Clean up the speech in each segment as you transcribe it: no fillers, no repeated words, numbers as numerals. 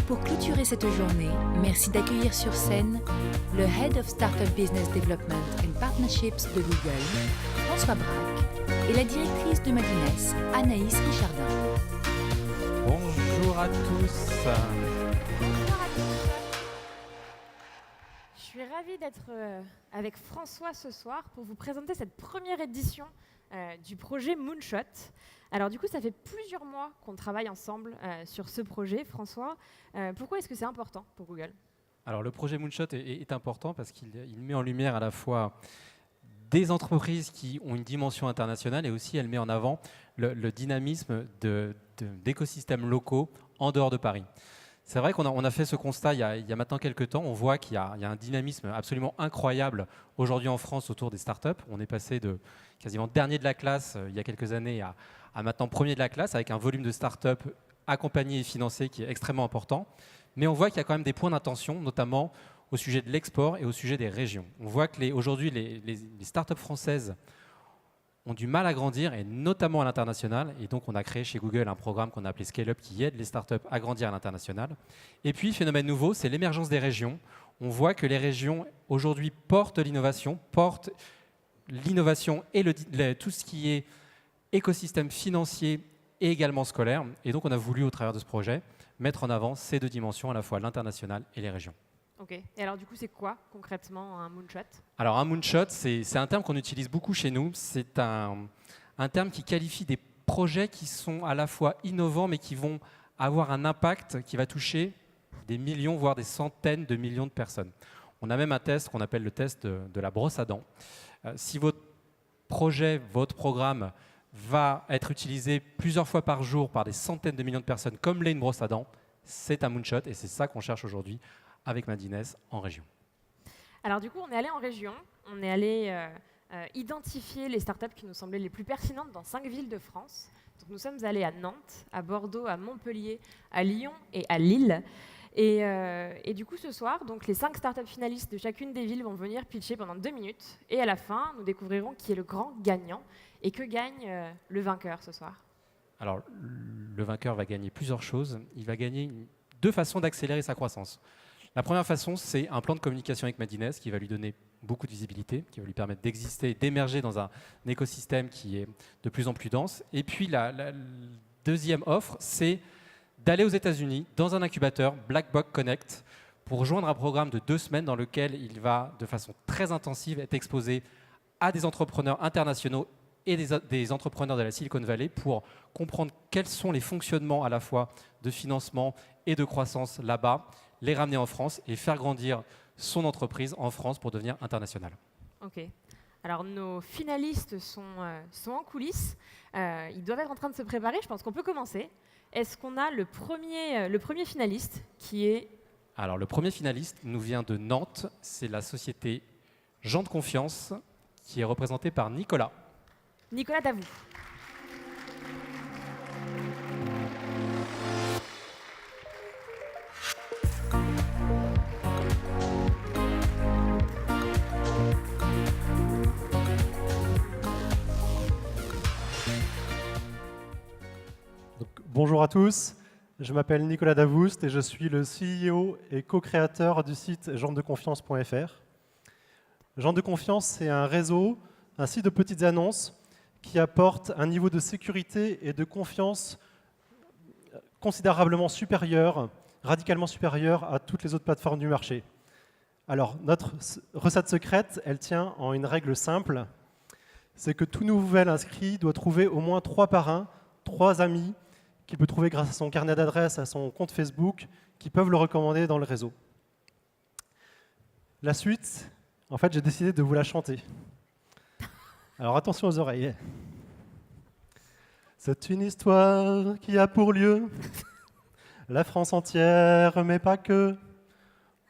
Pour clôturer cette journée, merci d'accueillir sur scène le Head of Startup Business Development and Partnerships de Google, François Braque, et la directrice de Madines, Anaïs Richardin. Bonjour à tous. Bonjour à tous. Je suis ravie d'être avec François ce soir pour vous présenter cette première édition du projet Moonshot. Alors du coup, ça fait plusieurs mois qu'on travaille ensemble sur ce projet. François, pourquoi est-ce que c'est important pour Google ? Alors le projet Moonshot est important parce qu'il met en lumière à la fois des entreprises qui ont une dimension internationale et aussi elle met en avant le dynamisme d'écosystèmes locaux en dehors de Paris. C'est vrai qu'on a fait ce constat il y a maintenant quelques temps. On voit qu'il y a un dynamisme absolument incroyable aujourd'hui en France autour des startups. On est passé de quasiment dernier de la classe il y a quelques années à maintenant premier de la classe avec un volume de startups accompagné et financé qui est extrêmement important. Mais on voit qu'il y a quand même des points d'attention, notamment au sujet de l'export et au sujet des régions. On voit que aujourd'hui, les startups françaises ont du mal à grandir, et notamment à l'international. Et donc, on a créé chez Google un programme qu'on a appelé Scale Up qui aide les startups à grandir à l'international. Et puis, phénomène nouveau, c'est l'émergence des régions. On voit que les régions, aujourd'hui, portent l'innovation et tout ce qui est écosystème financier et également scolaire. Et donc, on a voulu, au travers de ce projet, mettre en avant ces deux dimensions, à la fois l'international et les régions. Ok. Et alors du coup, c'est quoi concrètement un moonshot ? Alors un moonshot, c'est un terme qu'on utilise beaucoup chez nous. C'est un terme qui qualifie des projets qui sont à la fois innovants, mais qui vont avoir un impact qui va toucher des millions, voire des centaines de millions de personnes. On a même un test qu'on appelle le test de la brosse à dents. Si votre projet, votre programme va être utilisé plusieurs fois par jour par des centaines de millions de personnes, comme l'est une brosse à dents, c'est un moonshot, et c'est ça qu'on cherche aujourd'hui avec Madines en région. Alors du coup, on est allé en région, on est allé identifier les startups qui nous semblaient les plus pertinentes dans 5 villes de France. Donc, nous sommes allés à Nantes, à Bordeaux, à Montpellier, à Lyon et à Lille. Et du coup, ce soir, donc, les 5 startups finalistes de chacune des villes vont venir pitcher pendant 2 minutes. Et à la fin, nous découvrirons qui est le grand gagnant et que gagne le vainqueur ce soir. Alors, le vainqueur va gagner plusieurs choses. Il va gagner 2 façons d'accélérer sa croissance. La première façon, c'est un plan de communication avec Madines qui va lui donner beaucoup de visibilité, qui va lui permettre d'exister et d'émerger dans un écosystème qui est de plus en plus dense. Et puis la deuxième offre, c'est d'aller aux États-Unis dans un incubateur Blackbox Connect pour rejoindre un programme de 2 semaines dans lequel il va, de façon très intensive, être exposé à des entrepreneurs internationaux et des entrepreneurs de la Silicon Valley pour comprendre quels sont les fonctionnements à la fois de financement et de croissance là-bas, les ramener en France et faire grandir son entreprise en France pour devenir internationale. Ok. Alors nos finalistes sont en coulisses. Ils doivent être en train de se préparer. Je pense qu'on peut commencer. Est-ce qu'on a le premier finaliste qui est... Alors le premier finaliste nous vient de Nantes. C'est la société Gens de Confiance qui est représentée par Nicolas. Nicolas, à vous. Bonjour à tous, je m'appelle Nicolas Davoust et je suis le CEO et co-créateur du site gentdeconfiance.fr. Gens de Confiance, c'est un réseau, un site de petites annonces qui apporte un niveau de sécurité et de confiance considérablement supérieur, radicalement supérieur à toutes les autres plateformes du marché. Alors, notre recette secrète, elle tient en une règle simple, c'est que tout nouvel inscrit doit trouver au moins 3 parrains, 3 amis, qu'il peut trouver grâce à son carnet d'adresses, à son compte Facebook, qui peuvent le recommander dans le réseau. La suite, en fait, j'ai décidé de vous la chanter. Alors attention aux oreilles. C'est une histoire qui a pour lieu la France entière, mais pas que.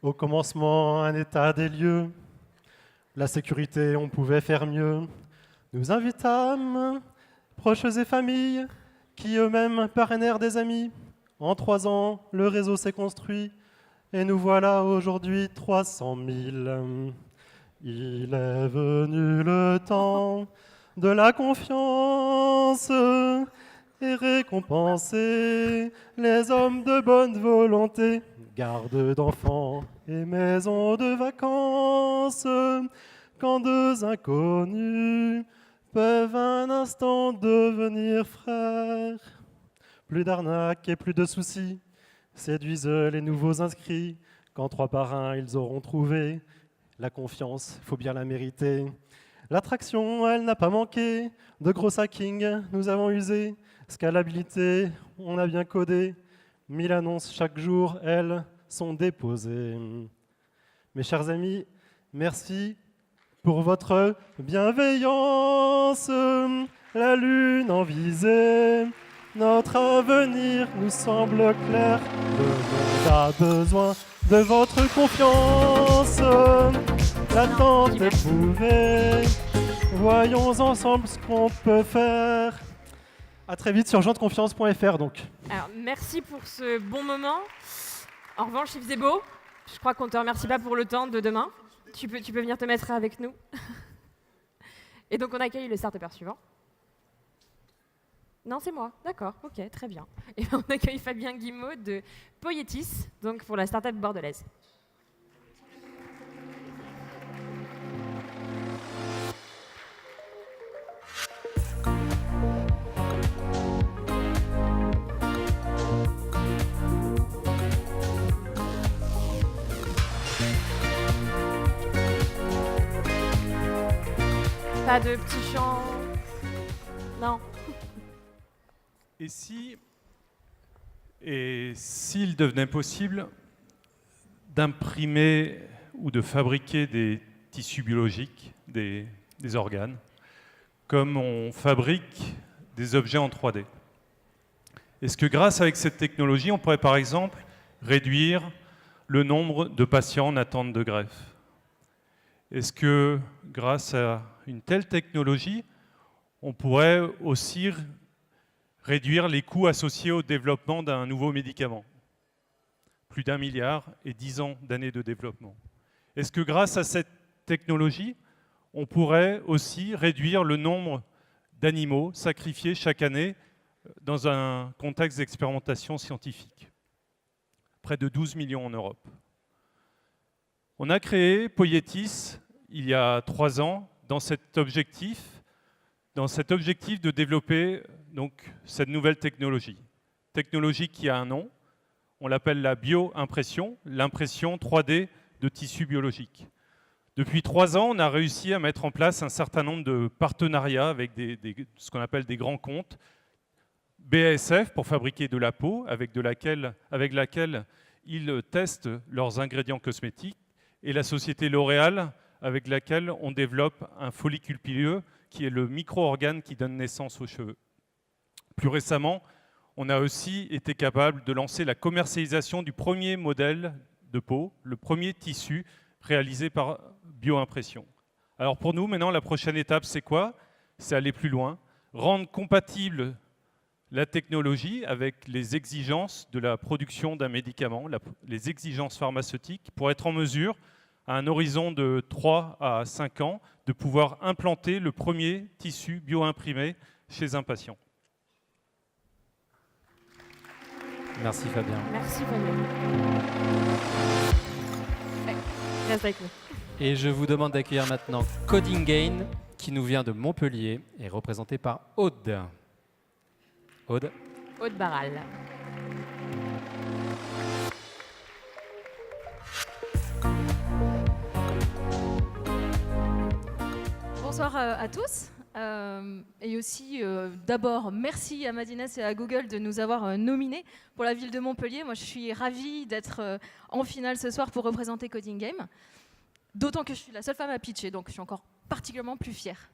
Au commencement, un état des lieux. La sécurité, on pouvait faire mieux. Nous invitâmes proches et familles qui eux-mêmes parrainèrent des amis. En 3 ans, le réseau s'est construit et nous voilà aujourd'hui 300 000. Il est venu le temps de la confiance et récompenser les hommes de bonne volonté, gardes d'enfants et maisons de vacances, quand deux inconnus peuvent un instant devenir frères. Plus d'arnaques et plus de soucis séduisent les nouveaux inscrits, quand 3 par 1 ils auront trouvé. La confiance, faut bien la mériter. L'attraction, elle n'a pas manqué. De gros hackings, nous avons usé. Scalabilité, on a bien codé. 1000 annonces chaque jour, elles sont déposées. Mes chers amis, merci pour votre bienveillance. La lune en visée, notre avenir nous semble clair. Le monde a besoin de votre confiance. L'attente est prouvée. Voyons ensemble ce qu'on peut faire. À très vite sur joindeconfiance.fr donc. Alors, merci pour ce bon moment. En revanche, il faisait beau. Je crois qu'on ne te remercie pas pour le temps de demain. Tu peux venir te mettre avec nous. Et donc, on accueille le start-upper suivant. Non, c'est moi. D'accord, ok, très bien. Et on accueille Fabien Guimau de Poietis, donc pour la start-up bordelaise. Pas de petits chants. Non. Et s'il devenait possible d'imprimer ou de fabriquer des tissus biologiques, des organes, comme on fabrique des objets en 3D? Est-ce que grâce à cette technologie, on pourrait par exemple réduire le nombre de patients en attente de greffe? Est-ce que grâce à une telle technologie, on pourrait aussi réduire les coûts associés au développement d'un nouveau médicament? Plus d'1 milliard et 10 ans d'années de développement. Est-ce que grâce à cette technologie, on pourrait aussi réduire le nombre d'animaux sacrifiés chaque année dans un contexte d'expérimentation scientifique? Près de 12 millions en Europe. On a créé Poietis il y a 3 ans dans cet objectif de développer donc cette nouvelle technologie. Technologie qui a un nom, on l'appelle la bio-impression, l'impression 3D de tissus biologiques. Depuis 3 ans, on a réussi à mettre en place un certain nombre de partenariats avec ce qu'on appelle des grands comptes. BASF pour fabriquer de la peau, avec laquelle ils testent leurs ingrédients cosmétiques, et la société L'Oréal, avec laquelle on développe un follicule pileux, qui est le micro-organe qui donne naissance aux cheveux. Plus récemment, on a aussi été capable de lancer la commercialisation du premier modèle de peau, le premier tissu réalisé par bioimpression. Alors pour nous, maintenant, la prochaine étape, c'est quoi? C'est aller plus loin, rendre compatible la technologie avec les exigences de la production d'un médicament, les exigences pharmaceutiques, pour être en mesure, à un horizon de 3 à 5 ans, de pouvoir implanter le premier tissu bio-imprimé chez un patient. Merci Fabien. Merci Fabien. Reste avec nous. Et je vous demande d'accueillir maintenant Coding Gain, qui nous vient de Montpellier et représenté par Aude. Aude. Aude Barral. Bonsoir à tous. Et aussi, d'abord, merci à Madines et à Google de nous avoir nominés pour la ville de Montpellier. Moi, je suis ravie d'être en finale ce soir pour représenter Coding Game. D'autant que je suis la seule femme à pitcher, donc je suis encore particulièrement plus fière.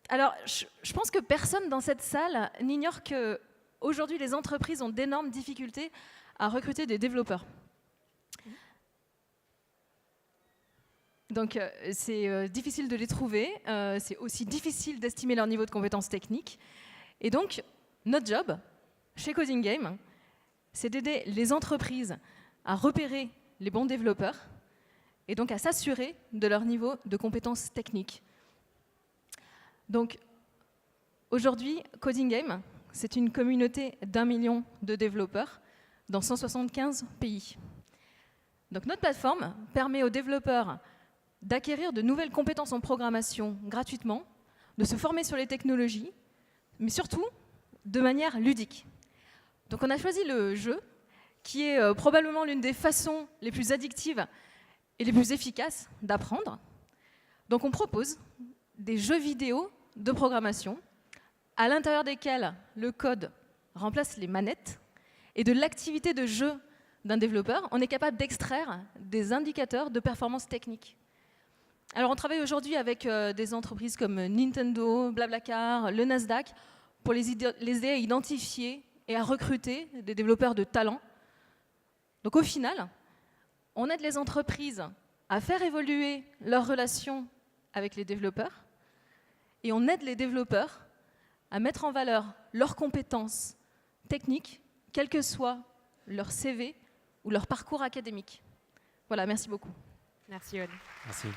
Alors, je pense que personne dans cette salle n'ignore qu'aujourd'hui, les entreprises ont d'énormes difficultés à recruter des développeurs. Donc, c'est difficile de les trouver, c'est aussi difficile d'estimer leur niveau de compétences techniques. Et donc, notre job, chez Coding Game, c'est d'aider les entreprises à repérer les bons développeurs et donc à s'assurer de leur niveau de compétences techniques. Donc, aujourd'hui, Coding Game, c'est une communauté d'1 million de développeurs dans 175 pays. Donc notre plateforme permet aux développeurs d'acquérir de nouvelles compétences en programmation gratuitement, de se former sur les technologies, mais surtout de manière ludique. Donc on a choisi le jeu, qui est probablement l'une des façons les plus addictives et les plus efficaces d'apprendre. Donc on propose des jeux vidéo de programmation, à l'intérieur desquels le code remplace les manettes, et de l'activité de jeu d'un développeur, on est capable d'extraire des indicateurs de performance technique. Alors on travaille aujourd'hui avec des entreprises comme Nintendo, Blablacar, le Nasdaq, pour les aider à identifier et à recruter des développeurs de talent. Donc au final, on aide les entreprises à faire évoluer leurs relations avec les développeurs, et on aide les développeurs à mettre en valeur leurs compétences techniques, quel que soit leur CV ou leur parcours académique. Voilà, merci beaucoup. Merci Aude. Merci.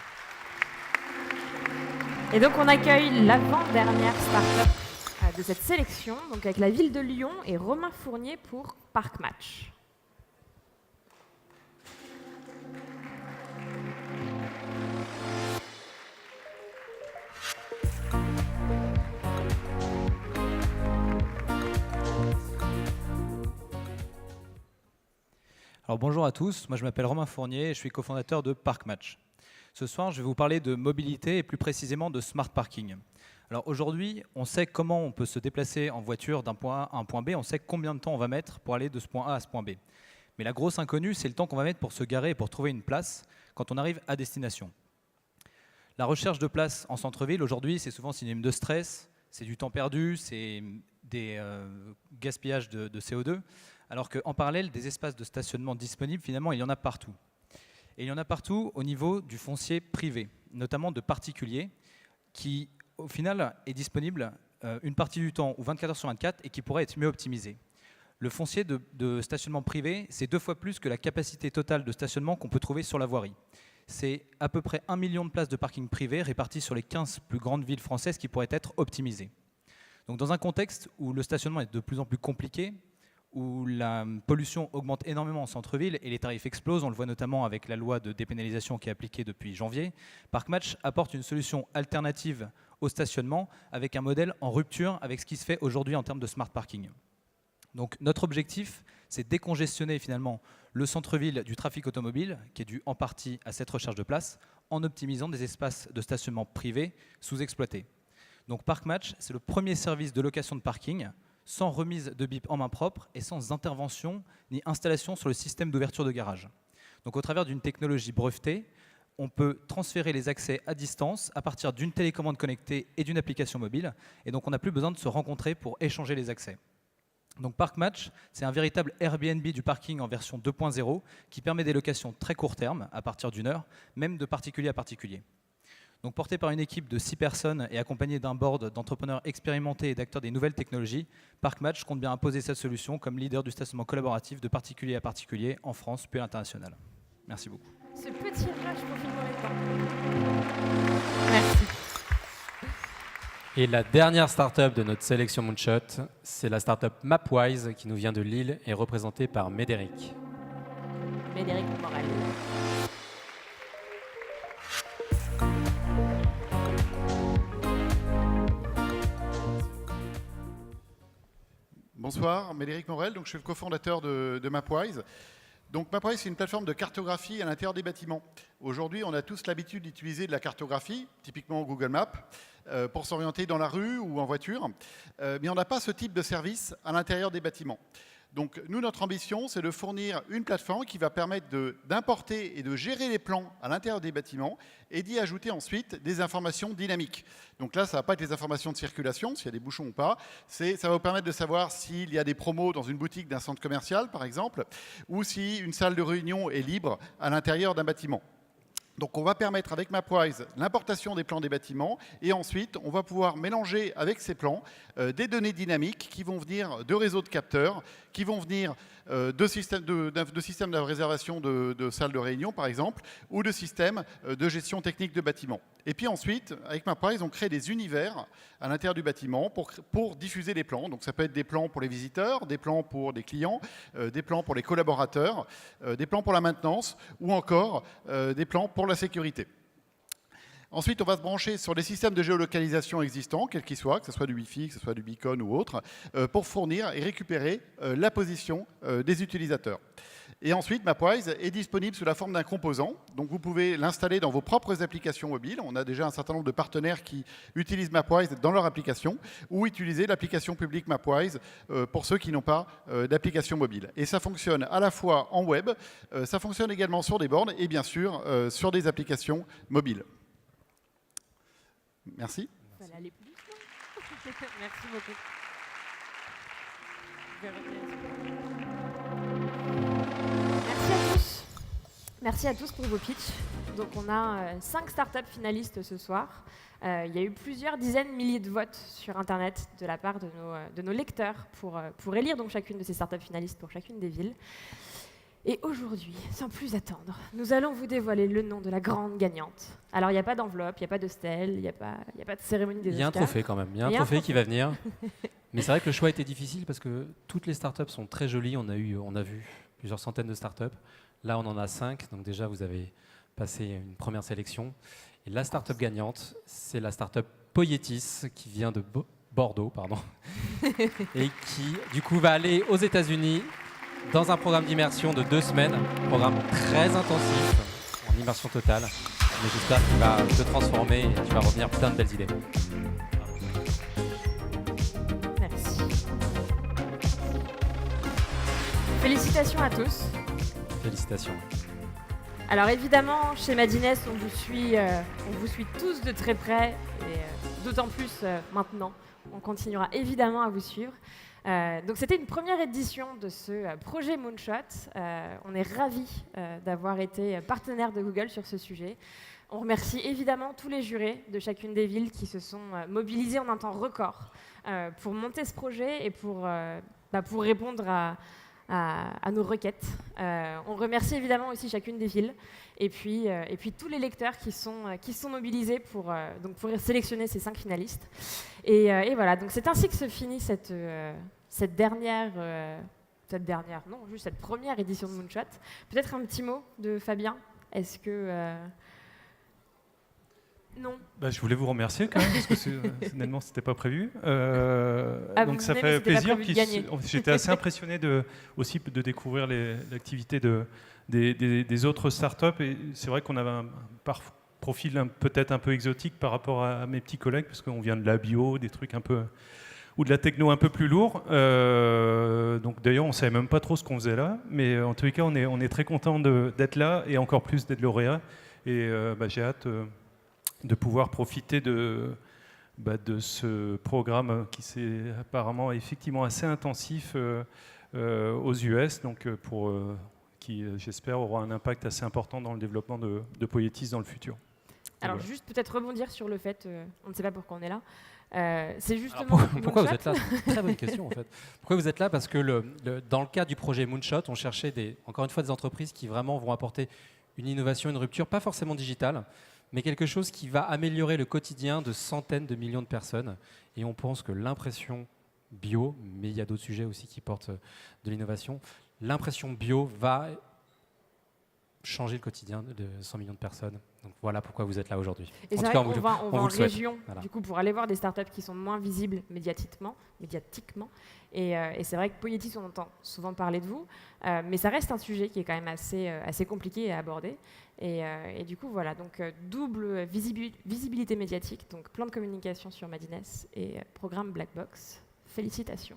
Et donc on accueille l'avant-dernière start-up de cette sélection, donc avec la ville de Lyon et Romain Fournier pour Park Match. Alors bonjour à tous, moi je m'appelle Romain Fournier et je suis cofondateur de Park Match. Ce soir, je vais vous parler de mobilité et plus précisément de smart parking. Alors aujourd'hui, on sait comment on peut se déplacer en voiture d'un point A à un point B, on sait combien de temps on va mettre pour aller de ce point A à ce point B. Mais la grosse inconnue, c'est le temps qu'on va mettre pour se garer et pour trouver une place quand on arrive à destination. La recherche de place en centre-ville, aujourd'hui, c'est souvent synonyme de stress, c'est du temps perdu, c'est des gaspillages de CO2, alors qu'en parallèle, des espaces de stationnement disponibles, finalement, il y en a partout. Et il y en a partout au niveau du foncier privé, notamment de particuliers, qui, au final, est disponible une partie du temps ou 24 heures sur 24 et qui pourrait être mieux optimisé. Le foncier de stationnement privé, c'est 2 fois plus que la capacité totale de stationnement qu'on peut trouver sur la voirie. C'est à peu près 1 million de places de parking privé réparties sur les 15 plus grandes villes françaises qui pourraient être optimisées. Donc dans un contexte où le stationnement est de plus en plus compliqué, où la pollution augmente énormément en centre-ville et les tarifs explosent, on le voit notamment avec la loi de dépénalisation qui est appliquée depuis janvier, Park Match apporte une solution alternative au stationnement avec un modèle en rupture avec ce qui se fait aujourd'hui en termes de smart parking. Donc notre objectif, c'est décongestionner finalement le centre-ville du trafic automobile, qui est dû en partie à cette recherche de place, en optimisant des espaces de stationnement privés sous-exploités. Donc Park Match, c'est le premier service de location de parking sans remise de bip en main propre et sans intervention ni installation sur le système d'ouverture de garage. Donc au travers d'une technologie brevetée, on peut transférer les accès à distance à partir d'une télécommande connectée et d'une application mobile, et donc on n'a plus besoin de se rencontrer pour échanger les accès. Donc Park Match, c'est un véritable Airbnb du parking en version 2.0 qui permet des locations très court terme, à partir d'1 heure, même de particulier à particulier. Donc porté par une équipe de 6 personnes et accompagné d'un board d'entrepreneurs expérimentés et d'acteurs des nouvelles technologies, Park Match compte bien imposer sa solution comme leader du stationnement collaboratif de particulier à particulier en France puis à l'international. Merci beaucoup. Ce petit rush pour finir les temps. Merci. Et la dernière startup de notre sélection Moonshot, c'est la startup Mapwise qui nous vient de Lille et représentée par Médéric. Médéric Morel. Bonsoir, Médéric Morel, donc je suis le cofondateur de Mapwise. Donc Mapwise, c'est une plateforme de cartographie à l'intérieur des bâtiments. Aujourd'hui, on a tous l'habitude d'utiliser de la cartographie, typiquement Google Maps, pour s'orienter dans la rue ou en voiture, mais on n'a pas ce type de service à l'intérieur des bâtiments. Donc nous, notre ambition, c'est de fournir une plateforme qui va permettre d'importer et de gérer les plans à l'intérieur des bâtiments et d'y ajouter ensuite des informations dynamiques. Donc là, ça ne va pas être les informations de circulation, s'il y a des bouchons ou pas. Ça va vous permettre de savoir s'il y a des promos dans une boutique d'un centre commercial, par exemple, ou si une salle de réunion est libre à l'intérieur d'un bâtiment. Donc on va permettre avec Mapwise l'importation des plans des bâtiments et ensuite on va pouvoir mélanger avec ces plans des données dynamiques qui vont venir de réseaux de capteurs qui vont venir de systèmes de réservation de salles de réunion, par exemple, ou de systèmes de gestion technique de bâtiments. Et puis ensuite, avec Mapwise, on crée des univers à l'intérieur du bâtiment pour diffuser les plans. Donc ça peut être des plans pour les visiteurs, des plans pour des clients, des plans pour les collaborateurs, des plans pour la maintenance, ou encore des plans pour la sécurité. Ensuite, on va se brancher sur des systèmes de géolocalisation existants, quels qu'ils soient, que ce soit du Wi-Fi, que ce soit du beacon ou autre, pour fournir et récupérer la position des utilisateurs. Et ensuite, Mapwise est disponible sous la forme d'un composant. Donc vous pouvez l'installer dans vos propres applications mobiles. On a déjà un certain nombre de partenaires qui utilisent Mapwise dans leur application, ou utiliser l'application publique Mapwise pour ceux qui n'ont pas d'application mobile. Et ça fonctionne à la fois en web, ça fonctionne également sur des bornes et bien sûr sur des applications mobiles. Merci. Ça allait aller plus vite, non? Merci beaucoup. Merci à tous. Merci à tous pour vos pitchs. Donc on a 5 startups finalistes ce soir. Il y a eu plusieurs dizaines de milliers de votes sur Internet de la part de nos lecteurs pour élire donc chacune de ces startups finalistes pour chacune des villes. Et aujourd'hui, sans plus attendre, nous allons vous dévoiler le nom de la grande gagnante. Alors, il n'y a pas d'enveloppe, il n'y a pas de stèle, il n'y a pas de cérémonie des Oscars. Il y a un trophée quand même, il y a un trophée qui va venir. Mais c'est vrai que le choix était difficile parce que toutes les startups sont très jolies. On a vu plusieurs centaines de startups. Là, on en a 5, donc déjà, vous avez passé une première sélection. Et la startup gagnante, c'est la startup Poietis qui vient de Bordeaux, et qui, du coup, va aller aux États-Unis dans un programme d'immersion de 2 semaines, un programme très intensif, en immersion totale. Mais j'espère qu'il va te transformer et tu vas revenir plein de belles idées. Merci. Félicitations à tous. Félicitations. Alors évidemment, chez Madines, on vous suit tous de très près, et d'autant plus maintenant. On continuera évidemment à vous suivre. Donc c'était une première édition de ce projet Moonshot. On est ravis d'avoir été partenaire de Google sur ce sujet. On remercie évidemment tous les jurés de chacune des villes qui se sont mobilisés en un temps record pour monter ce projet et pour répondre à nos requêtes. On remercie évidemment aussi chacune des villes et puis tous les lecteurs qui sont mobilisés pour sélectionner ces 5 finalistes. Et voilà, donc c'est ainsi que se finit cette première édition de Moonshot. Peut-être un petit mot de Fabien. Est-ce que... Non. Je voulais vous remercier quand même, parce que finalement, ce n'était pas prévu. Donc ça fait plaisir. J'étais assez impressionné aussi de découvrir l'activité des autres startups. Et c'est vrai qu'on avait un profil peut-être un peu exotique par rapport à mes petits collègues, parce qu'on vient de la bio, des trucs un peu... ou de la techno un peu plus lourd. Donc d'ailleurs, on ne savait même pas trop ce qu'on faisait là. Mais en tous les cas, on est très content d'être là et encore plus d'être lauréat. Et j'ai hâte de pouvoir profiter de ce programme qui s'est apparemment effectivement assez intensif aux US, donc qui, j'espère, aura un impact assez important dans le développement de Poietis dans le futur. Alors voilà. Juste peut-être rebondir sur le fait, on ne sait pas pourquoi on est là, c'est justement... Pourquoi vous êtes là? C'est une très bonne question en fait. Pourquoi vous êtes là? Parce que dans le cadre du projet Moonshot, on cherchait encore une fois des entreprises qui vraiment vont apporter une innovation, une rupture, pas forcément digitale, mais quelque chose qui va améliorer le quotidien de centaines de millions de personnes. Et on pense que l'impression bio, mais il y a d'autres sujets aussi qui portent de l'innovation, l'impression bio va changer le quotidien de 100 millions de personnes. Donc voilà pourquoi vous êtes là aujourd'hui. Et c'est vrai qu'on va en région, voilà. Du coup, pour aller voir des startups qui sont moins visibles médiatiquement. Et c'est vrai que Poietis, on entend souvent parler de vous, mais ça reste un sujet qui est quand même assez compliqué à aborder. Et du coup, voilà, donc double visibilité médiatique, donc plan de communication sur Madines et programme Blackbox. Félicitations.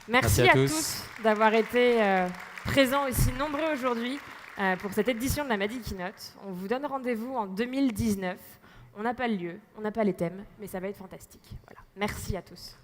Merci à tous d'avoir été présents aussi nombreux aujourd'hui pour cette édition de la Madi Keynote. On vous donne rendez-vous en 2019. On n'a pas le lieu, on n'a pas les thèmes, mais ça va être fantastique. Voilà. Merci à tous.